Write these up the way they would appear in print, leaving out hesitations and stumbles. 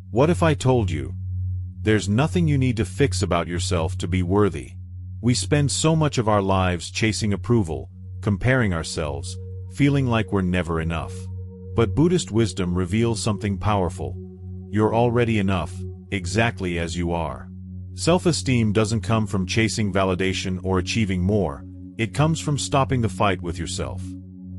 What if I told you, there's nothing you need to fix about yourself to be worthy? We spend so much of our lives chasing approval, comparing ourselves, feeling like we're never enough. But Buddhist wisdom reveals something powerful. You're already enough, exactly as you are. Self-esteem doesn't come from chasing validation or achieving more. It comes from stopping the fight with yourself.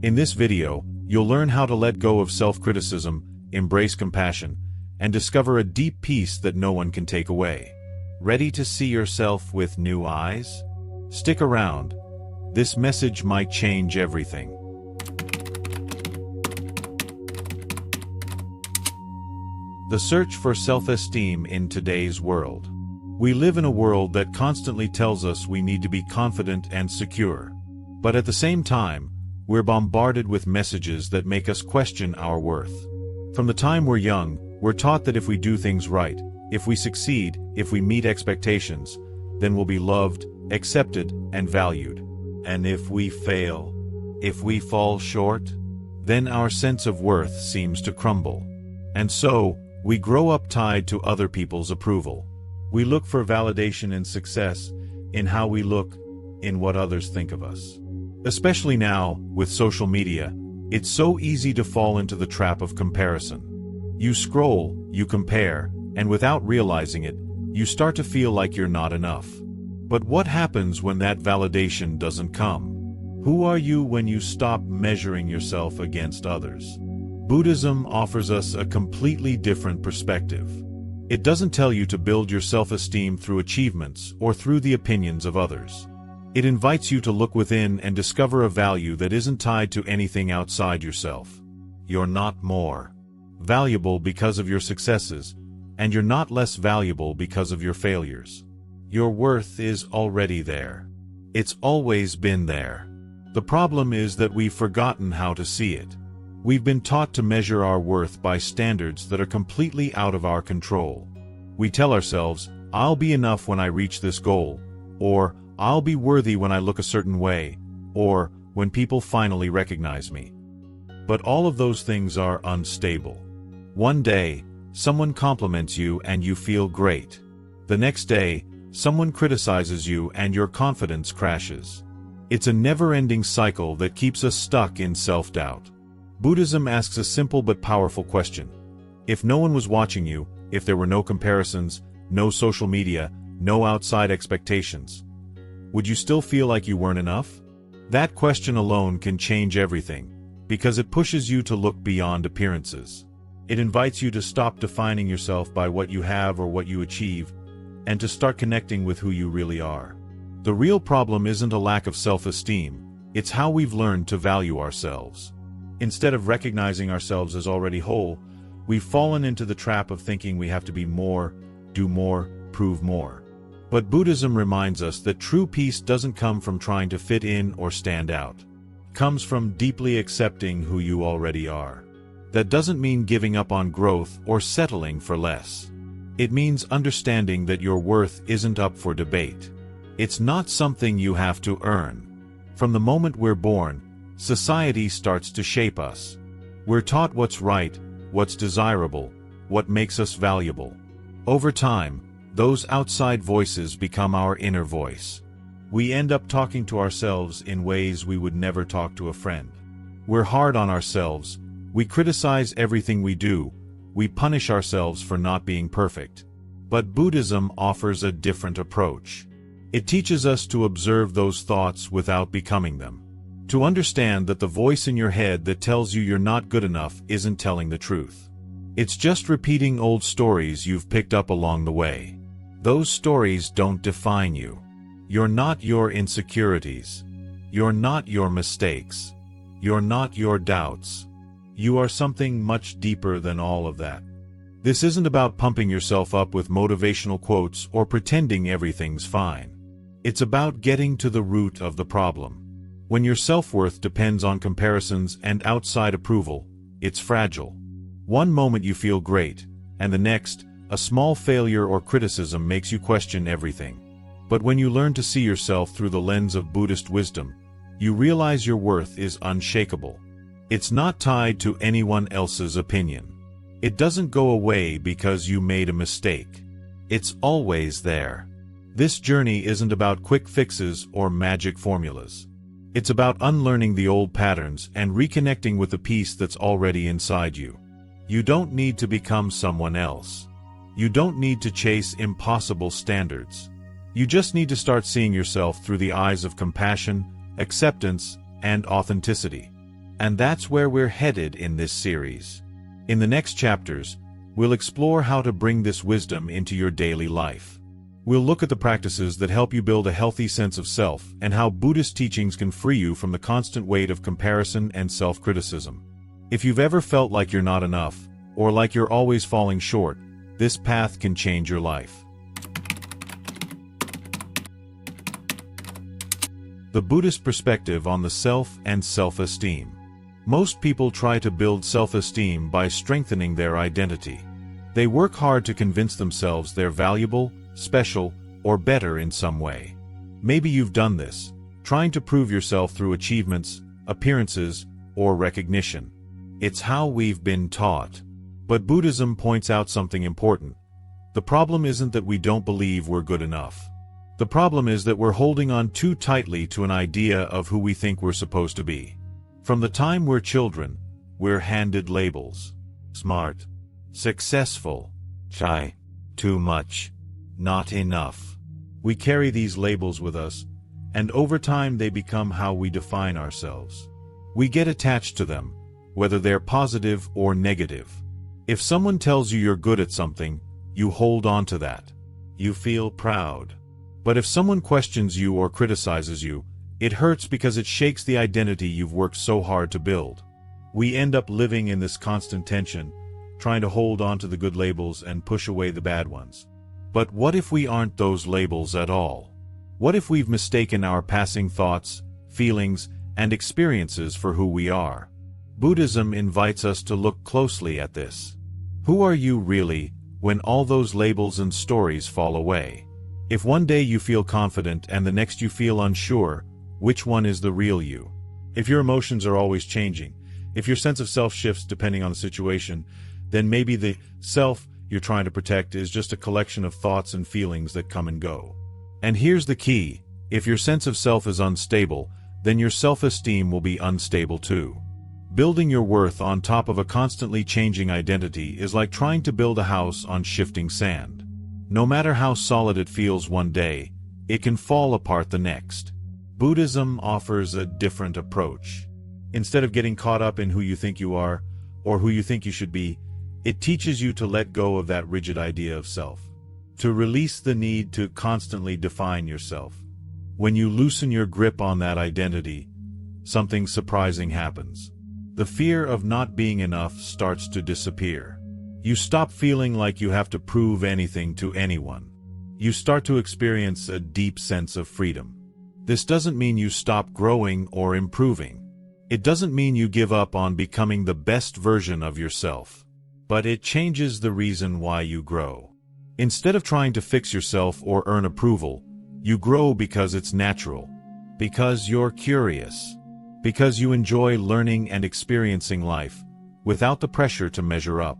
In this video, you'll learn how to let go of self-criticism, embrace compassion, and discover a deep peace that no one can take away. Ready to see yourself with new eyes? Stick around. This message might change everything. The search for self-esteem in today's world. We live in a world that constantly tells us we need to be confident and secure. But at the same time, we're bombarded with messages that make us question our worth. From the time we're young, we're taught that if we do things right, if we succeed, if we meet expectations, then we'll be loved, accepted, and valued. And if we fail, if we fall short, then our sense of worth seems to crumble. And so, we grow up tied to other people's approval. We look for validation and success in how we look, in what others think of us. Especially now, with social media, it's so easy to fall into the trap of comparison. You scroll, you compare, and without realizing it, you start to feel like you're not enough. But what happens when that validation doesn't come? Who are you when you stop measuring yourself against others? Buddhism offers us a completely different perspective. It doesn't tell you to build your self-esteem through achievements or through the opinions of others. It invites you to look within and discover a value that isn't tied to anything outside yourself. You're not more valuable because of your successes, and you're not less valuable because of your failures. Your worth is already there. It's always been there. The problem is that we've forgotten how to see it. We've been taught to measure our worth by standards that are completely out of our control. We tell ourselves, I'll be enough when I reach this goal, or I'll be worthy when I look a certain way, or when people finally recognize me. But all of those things are unstable. One day, someone compliments you and you feel great. The next day, someone criticizes you and your confidence crashes. It's a never-ending cycle that keeps us stuck in self-doubt. Buddhism asks a simple but powerful question. If no one was watching you, if there were no comparisons, no social media, no outside expectations, would you still feel like you weren't enough? That question alone can change everything, because it pushes you to look beyond appearances. It invites you to stop defining yourself by what you have or what you achieve, and to start connecting with who you really are. The real problem isn't a lack of self-esteem, it's how we've learned to value ourselves. Instead of recognizing ourselves as already whole, we've fallen into the trap of thinking we have to be more, do more, prove more. But Buddhism reminds us that true peace doesn't come from trying to fit in or stand out. It comes from deeply accepting who you already are. That doesn't mean giving up on growth or settling for less. It means understanding that your worth isn't up for debate. It's not something you have to earn. From the moment we're born, society starts to shape us. We're taught what's right, what's desirable, what makes us valuable. Over time, those outside voices become our inner voice. We end up talking to ourselves in ways we would never talk to a friend. We're hard on ourselves. We criticize everything we do. We punish ourselves for not being perfect. But Buddhism offers a different approach. It teaches us to observe those thoughts without becoming them. To understand that the voice in your head that tells you you're not good enough isn't telling the truth. It's just repeating old stories you've picked up along the way. Those stories don't define you. You're not your insecurities. You're not your mistakes. You're not your doubts. You are something much deeper than all of that. This isn't about pumping yourself up with motivational quotes or pretending everything's fine. It's about getting to the root of the problem. When your self-worth depends on comparisons and outside approval, it's fragile. One moment you feel great, and the next, a small failure or criticism makes you question everything. But when you learn to see yourself through the lens of Buddhist wisdom, you realize your worth is unshakable. It's not tied to anyone else's opinion. It doesn't go away because you made a mistake. It's always there. This journey isn't about quick fixes or magic formulas. It's about unlearning the old patterns and reconnecting with the peace that's already inside you. You don't need to become someone else. You don't need to chase impossible standards. You just need to start seeing yourself through the eyes of compassion, acceptance, and authenticity. And that's where we're headed in this series. In the next chapters, we'll explore how to bring this wisdom into your daily life. We'll look at the practices that help you build a healthy sense of self and how Buddhist teachings can free you from the constant weight of comparison and self-criticism. If you've ever felt like you're not enough, or like you're always falling short, this path can change your life. The Buddhist perspective on the self and self-esteem. Most people try to build self-esteem by strengthening their identity. They work hard to convince themselves they're valuable, special, or better in some way. Maybe you've done this, trying to prove yourself through achievements, appearances, or recognition. It's how we've been taught. But Buddhism points out something important. The problem isn't that we don't believe we're good enough. The problem is that we're holding on too tightly to an idea of who we think we're supposed to be. From the time we're children, we're handed labels. Smart, successful, shy, too much, not enough. We carry these labels with us, and over time they become how we define ourselves. We get attached to them, whether they're positive or negative. If someone tells you you're good at something, you hold on to that. You feel proud. But if someone questions you or criticizes you, it hurts because it shakes the identity you've worked so hard to build. We end up living in this constant tension, trying to hold on to the good labels and push away the bad ones. But what if we aren't those labels at all? What if we've mistaken our passing thoughts, feelings, and experiences for who we are? Buddhism invites us to look closely at this. Who are you really when all those labels and stories fall away? If one day you feel confident and the next you feel unsure, which one is the real you? If your emotions are always changing, if your sense of self shifts depending on the situation, then maybe the self you're trying to protect is just a collection of thoughts and feelings that come and go. And here's the key: if your sense of self is unstable, then your self-esteem will be unstable too. Building your worth on top of a constantly changing identity is like trying to build a house on shifting sand. No matter how solid it feels one day, it can fall apart the next. Buddhism offers a different approach. Instead of getting caught up in who you think you are, or who you think you should be, it teaches you to let go of that rigid idea of self. To release the need to constantly define yourself. When you loosen your grip on that identity, something surprising happens. The fear of not being enough starts to disappear. You stop feeling like you have to prove anything to anyone. You start to experience a deep sense of freedom. This doesn't mean you stop growing or improving. It doesn't mean you give up on becoming the best version of yourself. But it changes the reason why you grow. Instead of trying to fix yourself or earn approval, you grow because it's natural. Because you're curious. Because you enjoy learning and experiencing life, without the pressure to measure up.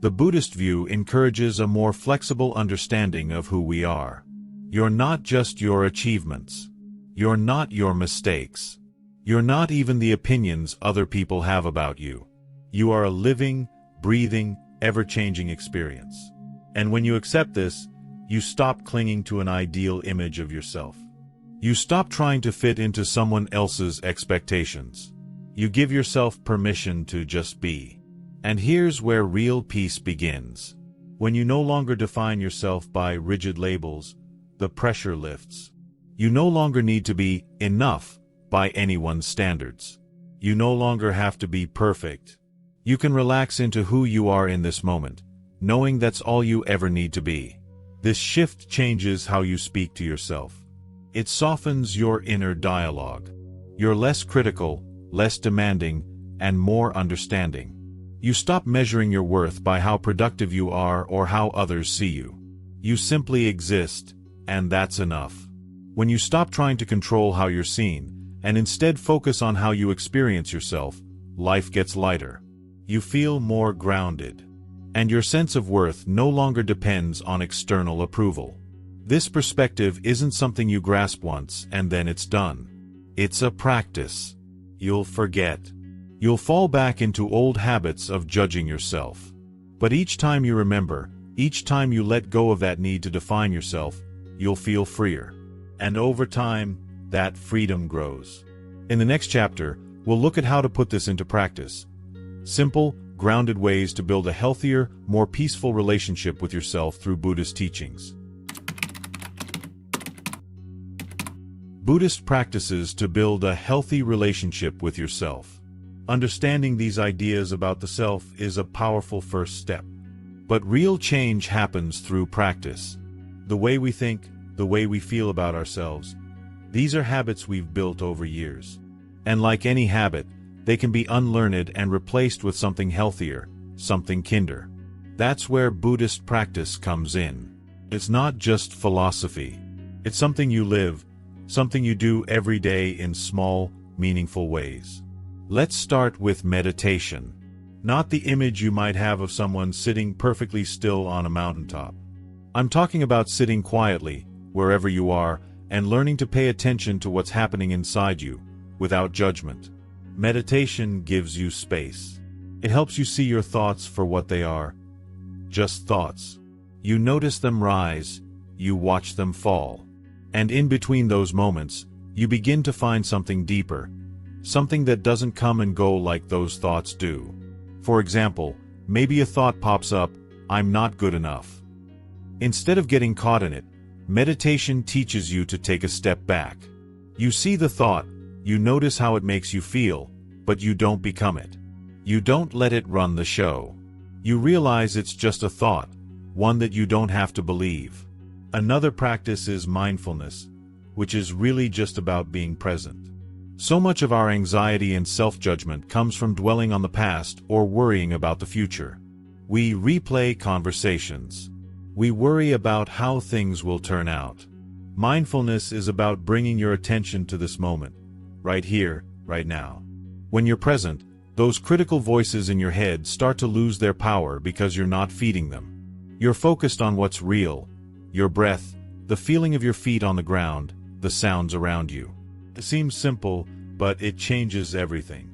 The Buddhist view encourages a more flexible understanding of who we are. You're not just your achievements. You're not your mistakes. You're not even the opinions other people have about you. You are a living, breathing, ever-changing experience. And when you accept this, you stop clinging to an ideal image of yourself. You stop trying to fit into someone else's expectations. You give yourself permission to just be. And here's where real peace begins. When you no longer define yourself by rigid labels, the pressure lifts. You no longer need to be enough by anyone's standards. You no longer have to be perfect. You can relax into who you are in this moment, knowing that's all you ever need to be. This shift changes how you speak to yourself. It softens your inner dialogue. You're less critical, less demanding, and more understanding. You stop measuring your worth by how productive you are or how others see you. You simply exist, and that's enough. When you stop trying to control how you're seen, and instead focus on how you experience yourself, life gets lighter. You feel more grounded. and your sense of worth no longer depends on external approval. This perspective isn't something you grasp once and then it's done. It's a practice. You'll forget. You'll fall back into old habits of judging yourself. But each time you remember, each time you let go of that need to define yourself, you'll feel freer. And over time, that freedom grows. In the next chapter, we'll look at how to put this into practice. Simple, grounded ways to build a healthier, more peaceful relationship with yourself through Buddhist teachings. Buddhist practices to build a healthy relationship with yourself. Understanding these ideas about the self is a powerful first step. But real change happens through practice. The way we think, the way we feel about ourselves, these are habits we've built over years. And like any habit, they can be unlearned and replaced with something healthier, something kinder. That's where Buddhist practice comes in. It's not just philosophy. It's something you live, something you do every day in small, meaningful ways. Let's start with meditation. Not the image you might have of someone sitting perfectly still on a mountaintop. I'm talking about sitting quietly, wherever you are, and learning to pay attention to what's happening inside you, without judgment. Meditation gives you space. It helps you see your thoughts for what they are. Just thoughts. You notice them rise, you watch them fall. And in between those moments, you begin to find something deeper, something that doesn't come and go like those thoughts do. For example, maybe a thought pops up, I'm not good enough. Instead of getting caught in it, meditation teaches you to take a step back. You see the thought, you notice how it makes you feel, but you don't become it. You don't let it run the show. You realize it's just a thought, one that you don't have to believe. Another practice is mindfulness, which is really just about being present. So much of our anxiety and self-judgment comes from dwelling on the past or worrying about the future. We replay conversations. We worry about how things will turn out. Mindfulness is about bringing your attention to this moment, right here, right now. When you're present, those critical voices in your head start to lose their power because you're not feeding them. You're focused on what's real, your breath, the feeling of your feet on the ground, the sounds around you. It seems simple, but it changes everything.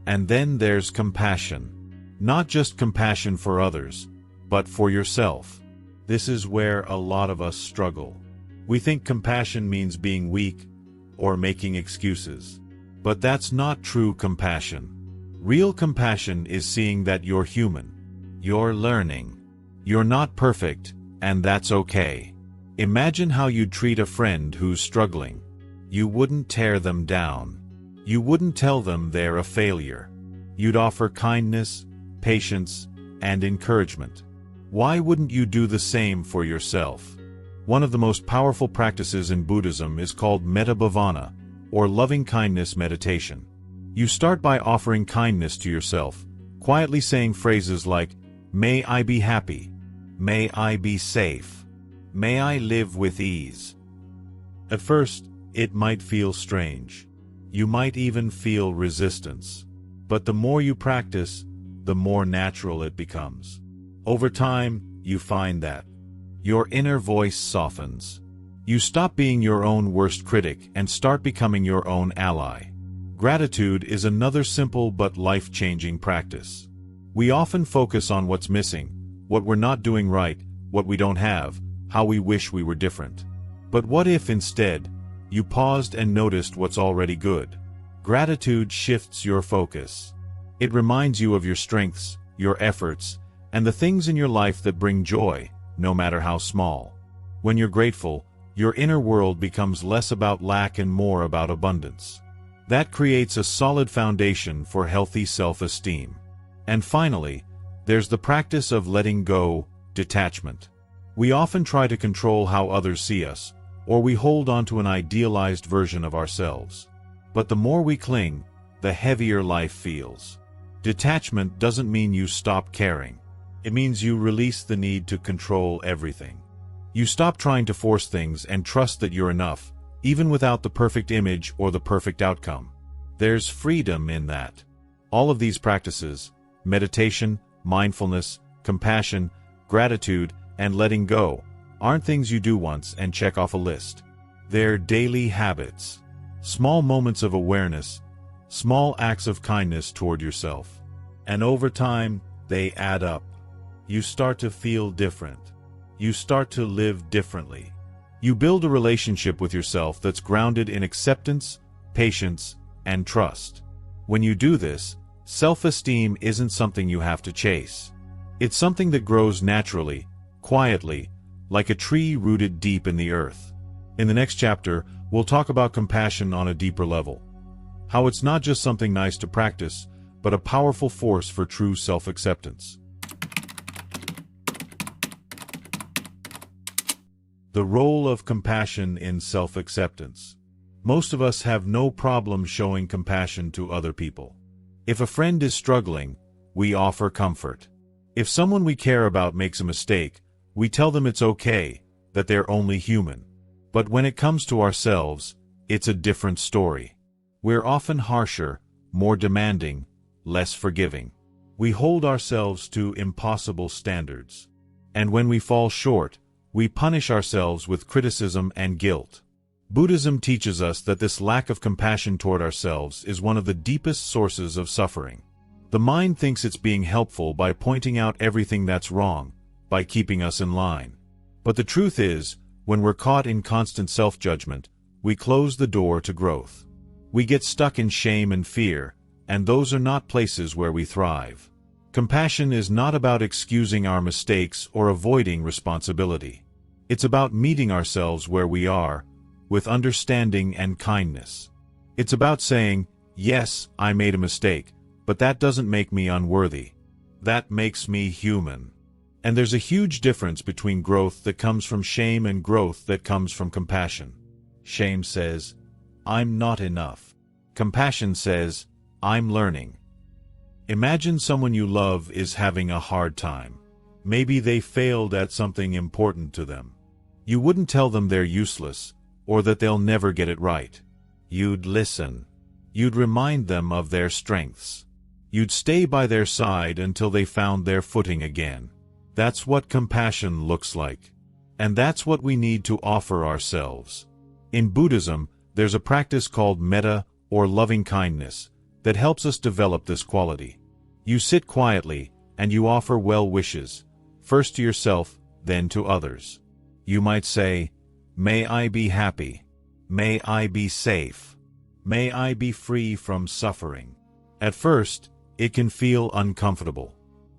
And then there's compassion. Not just compassion for others, but for yourself. This is where a lot of us struggle. We think compassion means being weak or making excuses. But that's not true compassion. Real compassion is seeing that you're human. You're learning. You're not perfect, and that's okay. Imagine how you'd treat a friend who's struggling. You wouldn't tear them down. You wouldn't tell them they're a failure. You'd offer kindness, patience, and encouragement. Why wouldn't you do the same for yourself? One of the most powerful practices in Buddhism is called Metta Bhavana, or loving-kindness meditation. You start by offering kindness to yourself, quietly saying phrases like, "May I be happy. May I be safe. May I live with ease." At first, it might feel strange. You might even feel resistance. But the more you practice, the more natural it becomes. Over time, you find that your inner voice softens. You stop being your own worst critic and start becoming your own ally. Gratitude is another simple but life-changing practice. We often focus on what's missing, what we're not doing right, what we don't have, how we wish we were different. But what if instead, you paused and noticed what's already good? Gratitude shifts your focus. It reminds you of your strengths, your efforts, and the things in your life that bring joy, no matter how small. When you're grateful, your inner world becomes less about lack and more about abundance. That creates a solid foundation for healthy self-esteem. And finally, there's the practice of letting go, detachment. We often try to control how others see us, or we hold on to an idealized version of ourselves. But the more we cling, the heavier life feels. Detachment doesn't mean you stop caring. It means you release the need to control everything. You stop trying to force things and trust that you're enough, even without the perfect image or the perfect outcome. There's freedom in that. All of these practices, meditation, mindfulness, compassion, gratitude, and letting go aren't things you do once and check off a list. They're daily habits. Small moments of awareness, small acts of kindness toward yourself. And over time, they add up. You start to feel different. You start to live differently. You build a relationship with yourself that's grounded in acceptance, patience, and trust. When you do this, self-esteem isn't something you have to chase. It's something that grows naturally, quietly, like a tree rooted deep in the earth. In the next chapter, we'll talk about compassion on a deeper level. How it's not just something nice to practice, but a powerful force for true self-acceptance. The role of compassion in self-acceptance. Most of us have no problem showing compassion to other people. If a friend is struggling, we offer comfort. If someone we care about makes a mistake, we tell them it's okay, that they're only human. But when it comes to ourselves, it's a different story. We're often harsher, more demanding, less forgiving. We hold ourselves to impossible standards. And when we fall short, we punish ourselves with criticism and guilt. Buddhism teaches us that this lack of compassion toward ourselves is one of the deepest sources of suffering. The mind thinks it's being helpful by pointing out everything that's wrong, by keeping us in line. But the truth is, when we're caught in constant self-judgment, we close the door to growth. We get stuck in shame and fear, and those are not places where we thrive. Compassion is not about excusing our mistakes or avoiding responsibility. It's about meeting ourselves where we are, with understanding and kindness. It's about saying, yes, I made a mistake, but that doesn't make me unworthy. That makes me human. And there's a huge difference between growth that comes from shame and growth that comes from compassion. Shame says, I'm not enough. Compassion says, I'm learning. Imagine someone you love is having a hard time. Maybe they failed at something important to them. You wouldn't tell them they're useless, or that they'll never get it right. You'd listen. You'd remind them of their strengths. You'd stay by their side until they found their footing again. That's what compassion looks like. And that's what we need to offer ourselves. In Buddhism, there's a practice called Metta, or loving kindness, that helps us develop this quality. You sit quietly, and you offer well wishes, first to yourself, then to others. You might say, may I be happy. May I be safe. May I be free from suffering. At first, it can feel uncomfortable.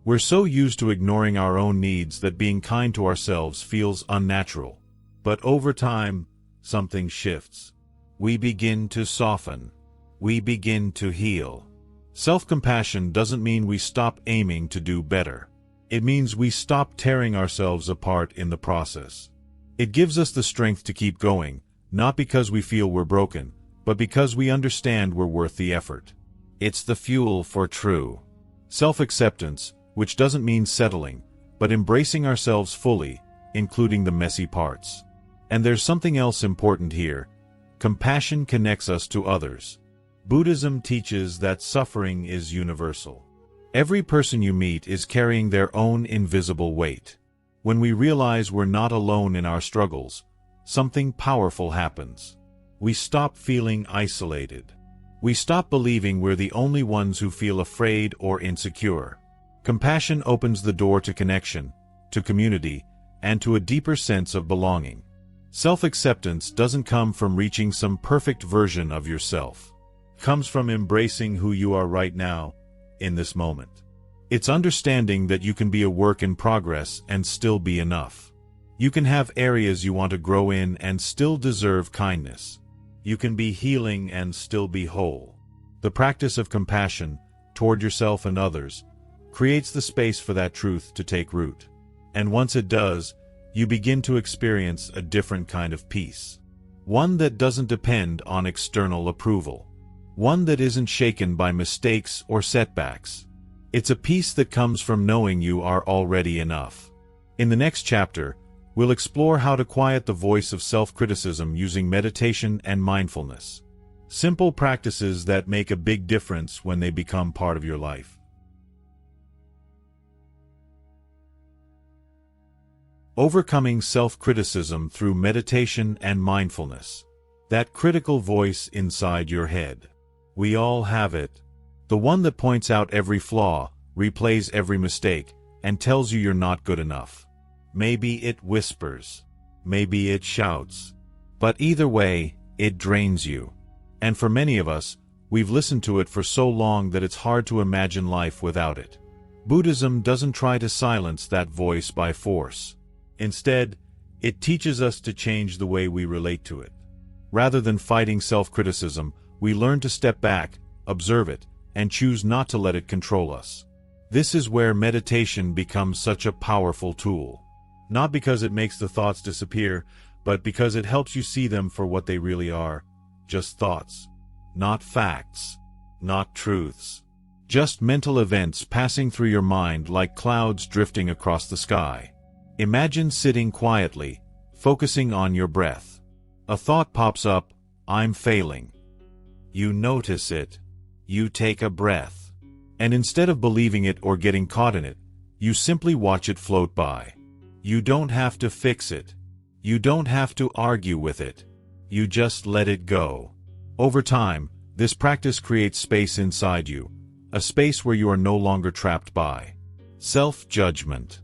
We're so used to ignoring our own needs that being kind to ourselves feels unnatural. But over time, something shifts. We begin to soften. We begin to heal. Self-compassion doesn't mean we stop aiming to do better. It means we stop tearing ourselves apart in the process. It gives us the strength to keep going, not because we feel we're broken, but because we understand we're worth the effort. It's the fuel for true self-acceptance, which doesn't mean settling, but embracing ourselves fully, including the messy parts. And there's something else important here. Compassion connects us to others. Buddhism teaches that suffering is universal. Every person you meet is carrying their own invisible weight. When we realize we're not alone in our struggles, something powerful happens. We stop feeling isolated. We stop believing we're the only ones who feel afraid or insecure. Compassion opens the door to connection, to community, and to a deeper sense of belonging. Self-acceptance doesn't come from reaching some perfect version of yourself. It comes from embracing who you are right now, in this moment. It's understanding that you can be a work in progress and still be enough. You can have areas you want to grow in and still deserve kindness. You can be healing and still be whole. The practice of compassion, toward yourself and others, creates the space for that truth to take root. And once it does, you begin to experience a different kind of peace. One that doesn't depend on external approval. One that isn't shaken by mistakes or setbacks. It's a peace that comes from knowing you are already enough. In the next chapter, we'll explore how to quiet the voice of self-criticism using meditation and mindfulness. Simple practices that make a big difference when they become part of your life. Overcoming self-criticism through meditation and mindfulness. That critical voice inside your head. We all have it. The one that points out every flaw, replays every mistake, and tells you you're not good enough. Maybe it whispers. Maybe it shouts. But either way, it drains you. And for many of us, we've listened to it for so long that it's hard to imagine life without it. Buddhism doesn't try to silence that voice by force. Instead, it teaches us to change the way we relate to it. Rather than fighting self-criticism, we learn to step back, observe it, and choose not to let it control us. This is where meditation becomes such a powerful tool. Not because it makes the thoughts disappear, but because it helps you see them for what they really are. Just thoughts. Not facts. Not truths. Just mental events passing through your mind like clouds drifting across the sky. Imagine sitting quietly, focusing on your breath. A thought pops up, I'm failing. You notice it. You take a breath. And instead of believing it or getting caught in it, you simply watch it float by. You don't have to fix it. You don't have to argue with it. You just let it go. Over time, this practice creates space inside you, a space where you are no longer trapped by self-judgment.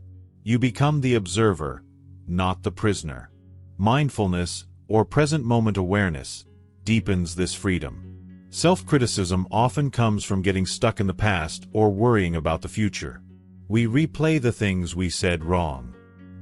You become the observer, not the prisoner. Mindfulness, or present moment awareness, deepens this freedom. Self-criticism often comes from getting stuck in the past or worrying about the future. We replay the things we said wrong.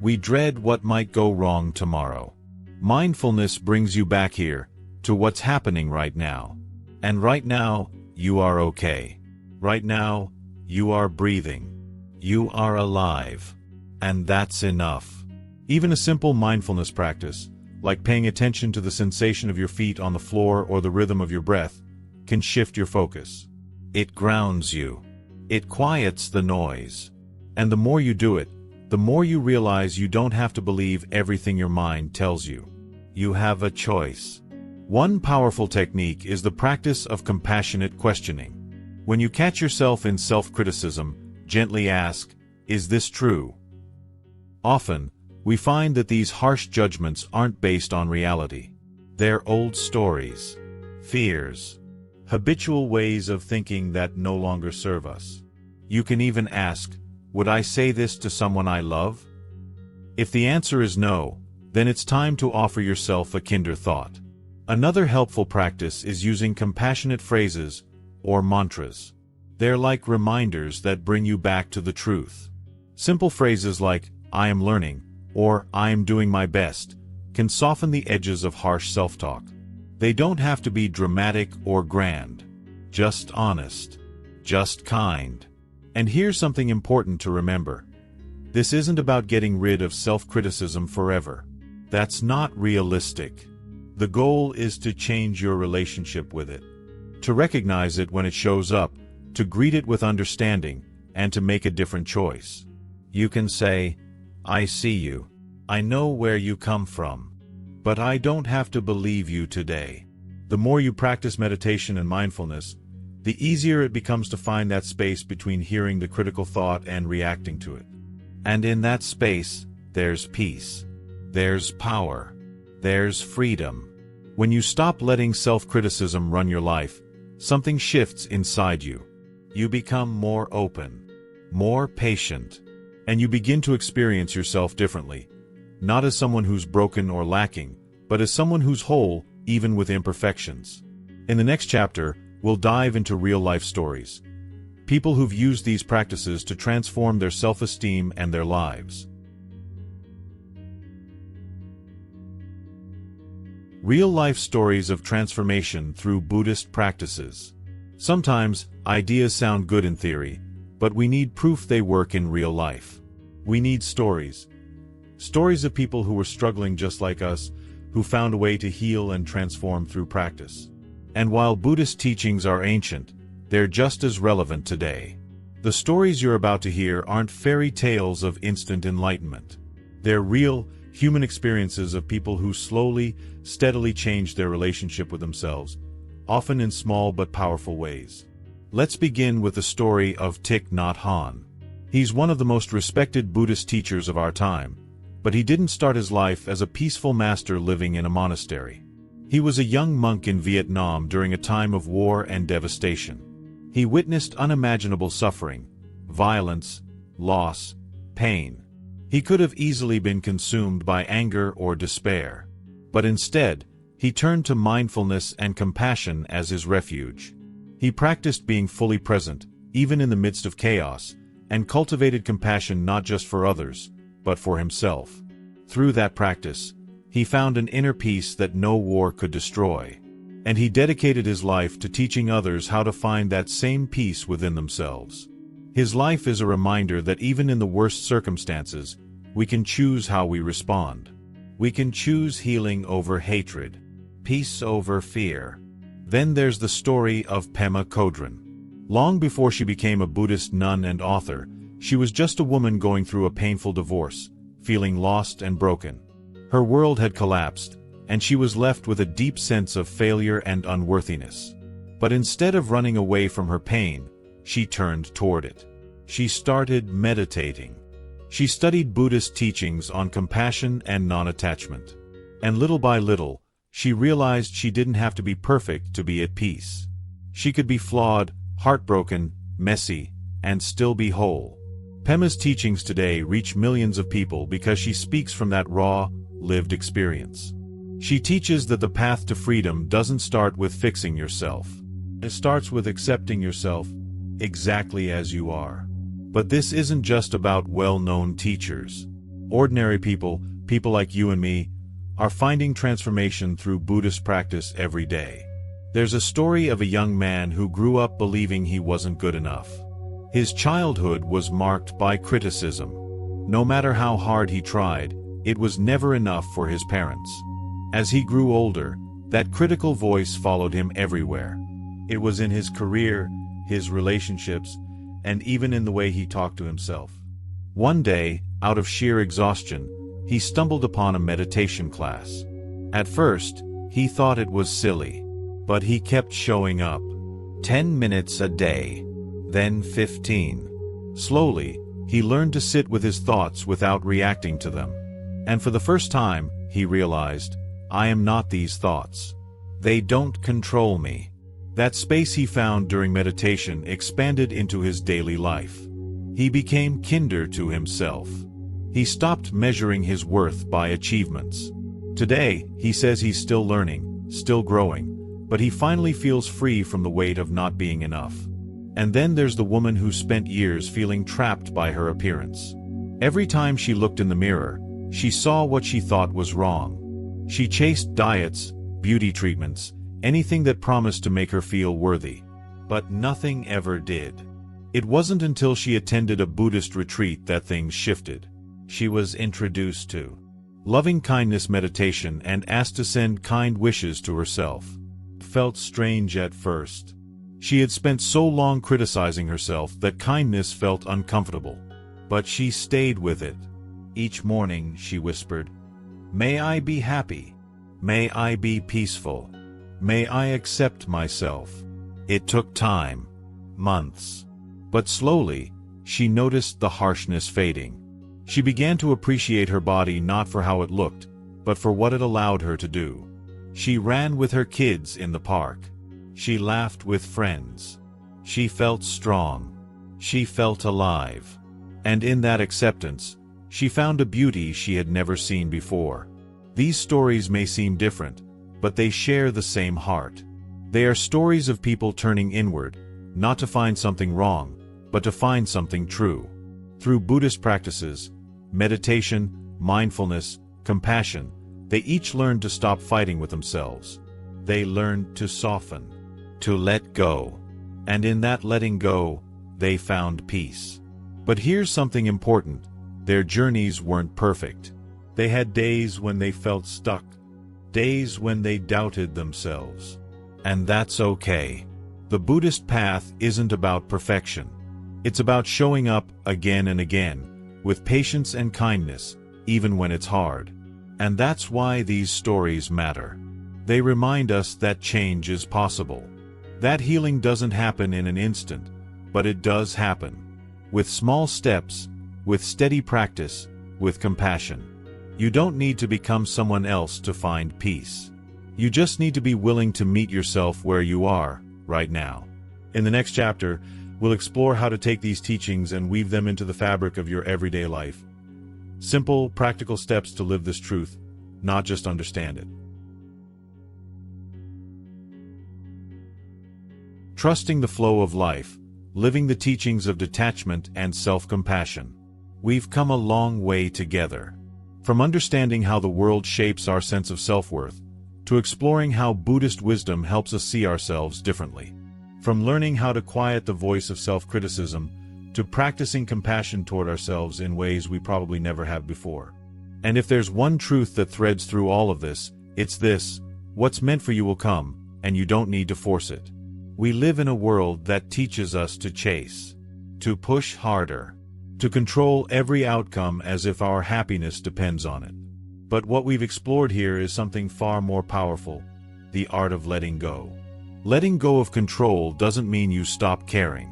We dread what might go wrong tomorrow. Mindfulness brings you back here, to what's happening right now. And right now, you are okay. Right now, you are breathing. You are alive. And that's enough. Even a simple mindfulness practice, like paying attention to the sensation of your feet on the floor or the rhythm of your breath, can shift your focus. It grounds you. It quiets the noise. And the more you do it, the more you realize you don't have to believe everything your mind tells you. You have a choice. One powerful technique is the practice of compassionate questioning. When you catch yourself in self-criticism, gently ask, is this true? Often, we find that these harsh judgments aren't based on reality. They're old stories, fears, habitual ways of thinking that no longer serve us. You can even ask, would I say this to someone I love? If the answer is no, then it's time to offer yourself a kinder thought. Another helpful practice is using compassionate phrases or mantras. They're like reminders that bring you back to the truth. Simple phrases like, I am learning, or I am doing my best, can soften the edges of harsh self-talk. They don't have to be dramatic or grand. Just honest. Just kind. And here's something important to remember. This isn't about getting rid of self-criticism forever. That's not realistic. The goal is to change your relationship with it. To recognize it when it shows up, to greet it with understanding, and to make a different choice. You can say, I see you. I know where you come from. But I don't have to believe you today. The more you practice meditation and mindfulness, the easier it becomes to find that space between hearing the critical thought and reacting to it. And in that space, there's peace. There's power. There's freedom. When you stop letting self-criticism run your life, something shifts inside you. You become more open, more patient, and you begin to experience yourself differently, not as someone who's broken or lacking, but as someone who's whole, even with imperfections. In the next chapter, we'll dive into real-life stories. People who've used these practices to transform their self-esteem and their lives. Real-life stories of transformation through Buddhist practices. Sometimes, ideas sound good in theory, but we need proof they work in real life. We need stories. Stories of people who were struggling just like us, who found a way to heal and transform through practice. And while Buddhist teachings are ancient, they're just as relevant today. The stories you're about to hear aren't fairy tales of instant enlightenment. They're real, human experiences of people who slowly, steadily changed their relationship with themselves, often in small but powerful ways. Let's begin with the story of Thich Nhat Hanh. He's one of the most respected Buddhist teachers of our time, But he didn't start his life as a peaceful master living in a monastery. He was a young monk in Vietnam during a time of war and devastation. He witnessed unimaginable suffering, violence, loss, pain. He could have easily been consumed by anger or despair. But instead, he turned to mindfulness and compassion as his refuge. He practiced being fully present, even in the midst of chaos, and cultivated compassion not just for others, but for himself. Through that practice, he found an inner peace that no war could destroy. And he dedicated his life to teaching others how to find that same peace within themselves. His life is a reminder that even in the worst circumstances, we can choose how we respond. We can choose healing over hatred, peace over fear. Then there's the story of Pema Chodron. Long before she became a Buddhist nun and author, she was just a woman going through a painful divorce, feeling lost and broken. Her world had collapsed, and she was left with a deep sense of failure and unworthiness. But instead of running away from her pain, she turned toward it. She started meditating. She studied Buddhist teachings on compassion and non-attachment. And little by little, she realized she didn't have to be perfect to be at peace. She could be flawed, heartbroken, messy, and still be whole. Pema's teachings today reach millions of people because she speaks from that raw, lived experience. She teaches that the path to freedom doesn't start with fixing yourself. It starts with accepting yourself exactly as you are. But this isn't just about well-known teachers. Ordinary people, people like you and me, are finding transformation through Buddhist practice every day. There's a story of a young man who grew up believing he wasn't good enough. His childhood was marked by criticism. No matter how hard he tried, it was never enough for his parents. As he grew older, that critical voice followed him everywhere. It was in his career, his relationships, and even in the way he talked to himself. One day, out of sheer exhaustion, he stumbled upon a meditation class. At first, he thought it was silly, but he kept showing up. 10 minutes a day, then 15. Slowly, he learned to sit with his thoughts without reacting to them. And for the first time, he realized, I am not these thoughts. They don't control me. That space he found during meditation expanded into his daily life. He became kinder to himself. He stopped measuring his worth by achievements. Today, he says he's still learning, still growing, but he finally feels free from the weight of not being enough. And then there's the woman who spent years feeling trapped by her appearance. Every time she looked in the mirror, she saw what she thought was wrong. She chased diets, beauty treatments, anything that promised to make her feel worthy. But nothing ever did. It wasn't until she attended a Buddhist retreat that things shifted. She was introduced to loving-kindness meditation and asked to send kind wishes to herself. It felt strange at first. She had spent so long criticizing herself that kindness felt uncomfortable. But she stayed with it. Each morning, she whispered, "May I be happy. May I be peaceful. May I accept myself." It took time, months. But slowly, she noticed the harshness fading. She began to appreciate her body not for how it looked, but for what it allowed her to do. She ran with her kids in the park. She laughed with friends. She felt strong. She felt alive. And in that acceptance, she found a beauty she had never seen before. These stories may seem different, but they share the same heart. They are stories of people turning inward, not to find something wrong, but to find something true. Through Buddhist practices, meditation, mindfulness, compassion, they each learned to stop fighting with themselves. They learned to soften, to let go. And in that letting go, they found peace. But here's something important. Their journeys weren't perfect. They had days when they felt stuck, days when they doubted themselves. And that's okay. The Buddhist path isn't about perfection. It's about showing up again and again, with patience and kindness, even when it's hard. And that's why these stories matter. They remind us that change is possible. That healing doesn't happen in an instant, but it does happen. With small steps, with steady practice, with compassion. You don't need to become someone else to find peace. You just need to be willing to meet yourself where you are, right now. In the next chapter, we'll explore how to take these teachings and weave them into the fabric of your everyday life. Simple, practical steps to live this truth, not just understand it. Trusting the flow of life, living the teachings of detachment and self-compassion. We've come a long way together. From understanding how the world shapes our sense of self-worth, to exploring how Buddhist wisdom helps us see ourselves differently. From learning how to quiet the voice of self-criticism, to practicing compassion toward ourselves in ways we probably never have before. And if there's one truth that threads through all of this, it's this: what's meant for you will come, and you don't need to force it. We live in a world that teaches us to chase, to push harder, to control every outcome as if our happiness depends on it. But what we've explored here is something far more powerful: the art of letting go. Letting go of control doesn't mean you stop caring.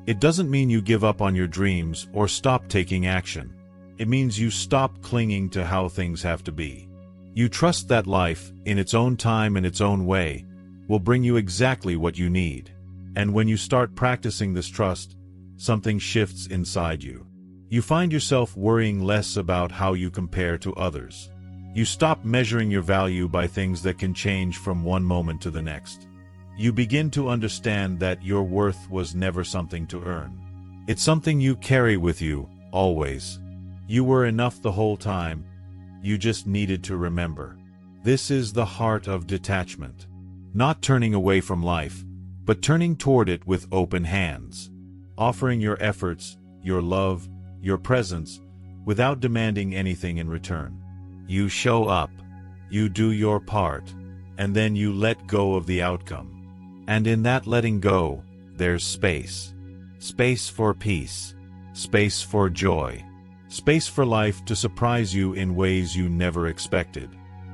It doesn't mean you give up on your dreams or stop taking action. It means you stop clinging to how things have to be. You trust that life, in its own time and its own way, will bring you exactly what you need. And when you start practicing this trust, something shifts inside you. You find yourself worrying less about how you compare to others. You stop measuring your value by things that can change from one moment to the next. You begin to understand that your worth was never something to earn. It's something you carry with you, always. You were enough the whole time. You just needed to remember. This is the heart of detachment. Not turning away from life, but turning toward it with open hands. Offering your efforts, your love, your presence, without demanding anything in return. You show up, you do your part, and then you let go of the outcome. And in that letting go, there's space. Space for peace. Space for joy. Space for life to surprise you in ways you never expected.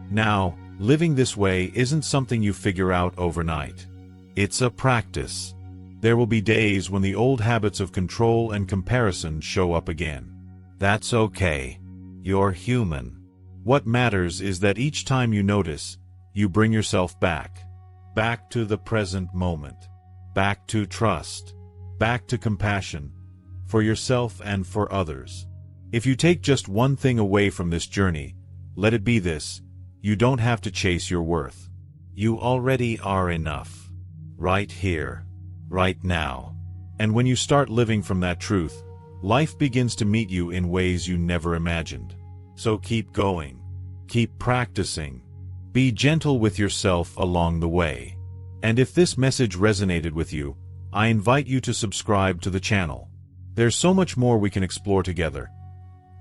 Now, living this way isn't something you figure out overnight. It's a practice. There will be days when the old habits of control and comparison show up again. That's okay. You're human. What matters is that each time you notice, you bring yourself back. Back to the present moment. Back to trust. Back to compassion. For yourself and for others. If you take just one thing away from this journey, let it be this: you don't have to chase your worth. You already are enough. Right here. Right now. And when you start living from that truth, life begins to meet you in ways you never imagined. So keep going. Keep practicing. Be gentle with yourself along the way. And if this message resonated with you, I invite you to subscribe to the channel. There's so much more we can explore together.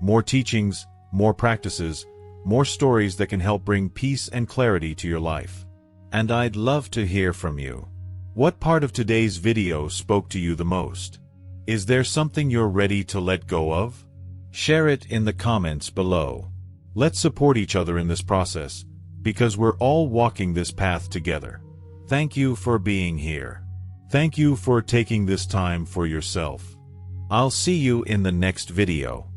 More teachings, more practices, more stories that can help bring peace and clarity to your life. And I'd love to hear from you. What part of today's video spoke to you the most? Is there something you're ready to let go of? Share it in the comments below. Let's support each other in this process, because we're all walking this path together. Thank you for being here. Thank you for taking this time for yourself. I'll see you in the next video.